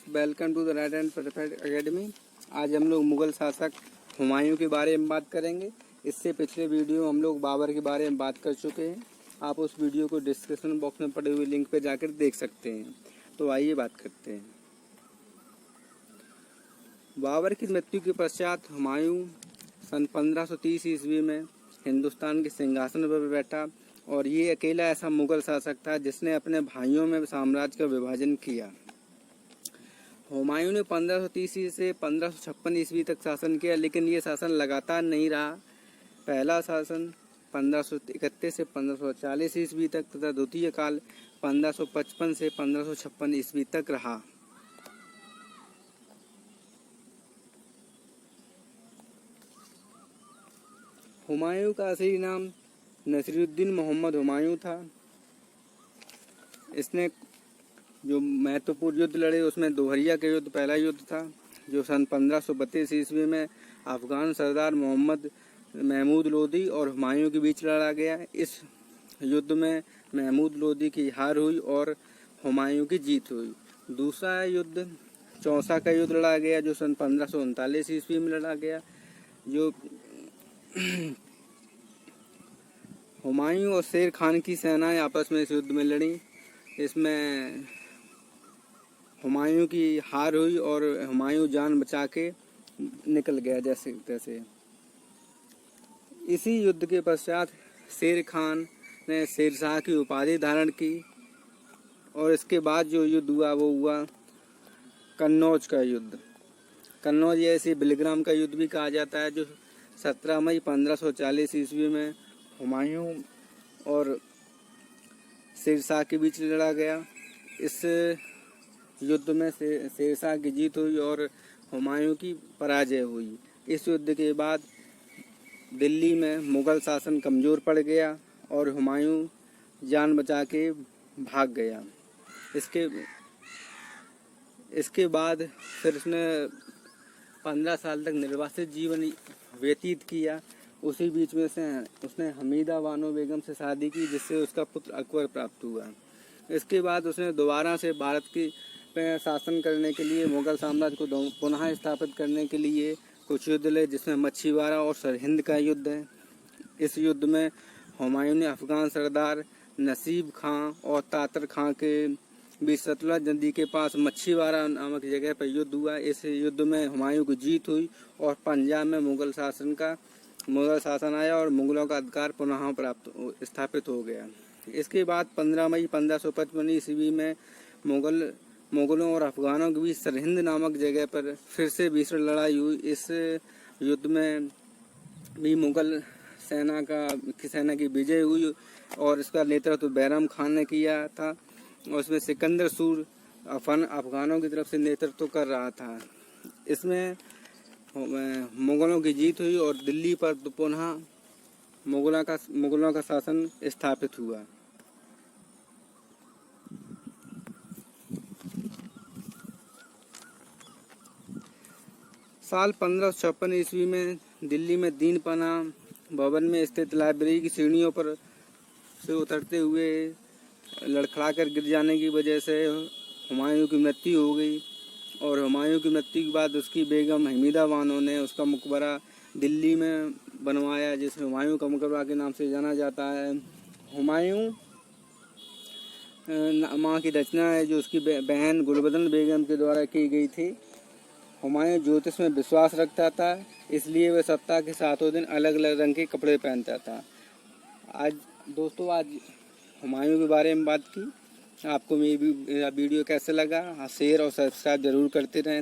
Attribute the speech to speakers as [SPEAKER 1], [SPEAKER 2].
[SPEAKER 1] Welcome to the right and perfect academy. आज हम लोग मुग़ल शासक हुमायूं के बारे में बात करेंगे। इससे पिछले वीडियो हम लोग बाबर के बारे में बात कर चुके हैं। आप उस वीडियो को डिस्क्रिप्शन बॉक्स में पड़े हुए लिंक पर जाकर देख सकते हैं। तो आइए बात करते हैं। बाबर की मृत्यु के पश्चात हुमायूं सन 1530 ईस्वी में हिंदुस्तान के सिंहासन पर बैठा और ये अकेला ऐसा मुग़ल शासक था जिसने अपने भाइयों में साम्राज्य का विभाजन किया। हुमायूं ने 1530 से 1556 ईस्वी तक शासन किया, लेकिन ये शासन लगातार नहीं रहा। पहला शासन 1531 से 1540 ईस्वी तक तथा द्वितीय काल 1555 से 1556 ईस्वी तक रहा। हुमायूं का असली नाम नसीरुद्दीन मोहम्मद हुमायूं था। इसने जो महत्वपूर्ण युद्ध लड़े उसमें दोहरिया का युद्ध पहला युद्ध था, जो सन 1532 ईस्वी में अफगान सरदार मोहम्मद महमूद लोदी और हुमायूं के बीच लड़ा गया। इस युद्ध में महमूद लोदी की हार हुई और हुमायूं की जीत हुई। दूसरा युद्ध चौसा का युद्ध लड़ा गया, जो सन 1539 ईस्वी में लड़ा गया। जो हुमायूं और शेर खान की सेनाएं आपस में इस युद्ध में लड़ी। इसमें हुमायूं की हार हुई और हुमायूं जान बचा के निकल गया जैसे तैसे। इसी युद्ध के पश्चात शेर खान ने शेरशाह की उपाधि धारण की और इसके बाद जो युद्ध हुआ वो हुआ कन्नौज का युद्ध। कन्नौज ऐसे बिलग्राम का युद्ध भी कहा जाता है, जो 17 मई 1540 ईस्वी में हुमायूं और शेरशाह के बीच लड़ा गया। इस युद्ध में शेरशाह की जीत हुई और हुमायूं की पराजय हुई। इस युद्ध के बाद दिल्ली में मुग़ल शासन कमज़ोर पड़ गया और हुमायूं जान बचा के भाग गया। इसके बाद फिर उसने 15 साल तक निर्वासित जीवन व्यतीत किया। उसी बीच में से उसने हमीदा बानो बेगम से शादी की, जिससे उसका पुत्र अकबर प्राप्त हुआ। इसके बाद उसने दोबारा से भारत की पे शासन करने के लिए मुग़ल साम्राज्य को पुनः स्थापित करने के लिए कुछ युद्ध लड़े, जिसमें मच्छीवाड़ा और सरहिंद का युद्ध है। इस युद्ध में हुमायूं ने अफगान सरदार नसीब खां और तातर खां के बीच सतलज नदी के पास मच्छीवाड़ा नामक जगह पर युद्ध हुआ। इस युद्ध में हुमायूं की जीत हुई और पंजाब में मुग़ल शासन आया और मुग़लों का अधिकार पुनः स्थापित हो गया। इसके बाद 15 मई 1555 ईस्वी में मुग़लों और अफगानों के बीच सरहिंद नामक जगह पर फिर से भीषण लड़ाई हुई। इस युद्ध में भी मुग़ल सेना की विजय हुई और इसका नेतृत्व बैरम खान ने किया था और इसमें सिकंदर सूर अफगानों की तरफ से नेतृत्व कर रहा था। इसमें मुग़लों की जीत हुई और दिल्ली पर पुनः मुग़लों का शासन स्थापित हुआ। साल 1556 ईस्वी में दिल्ली में दीन पनाह भवन में स्थित लाइब्रेरी की सीढ़ियों पर से उतरते हुए लड़खड़ाकर गिर जाने की वजह से हुमायूं की मृत्यु हो गई और हुमायूं की मृत्यु के बाद उसकी बेगम हमीदा बानो ने उसका मकबरा दिल्ली में बनवाया, जिसे हुमायूं का मकबरा के नाम से जाना जाता है। हुमायूं माँ की रचना है, जो उसकी बहन गुलबदन बेगम के द्वारा की गई थी। हुमायूं ज्योतिष में विश्वास रखता था, इसलिए वह सप्ताह के 7 दिन अलग अलग रंग के कपड़े पहनता था। आज हुमायूं के बारे में बात की। आपको मेरा वीडियो कैसे लगा? शेयर और सब्सक्राइब जरूर करते रहें।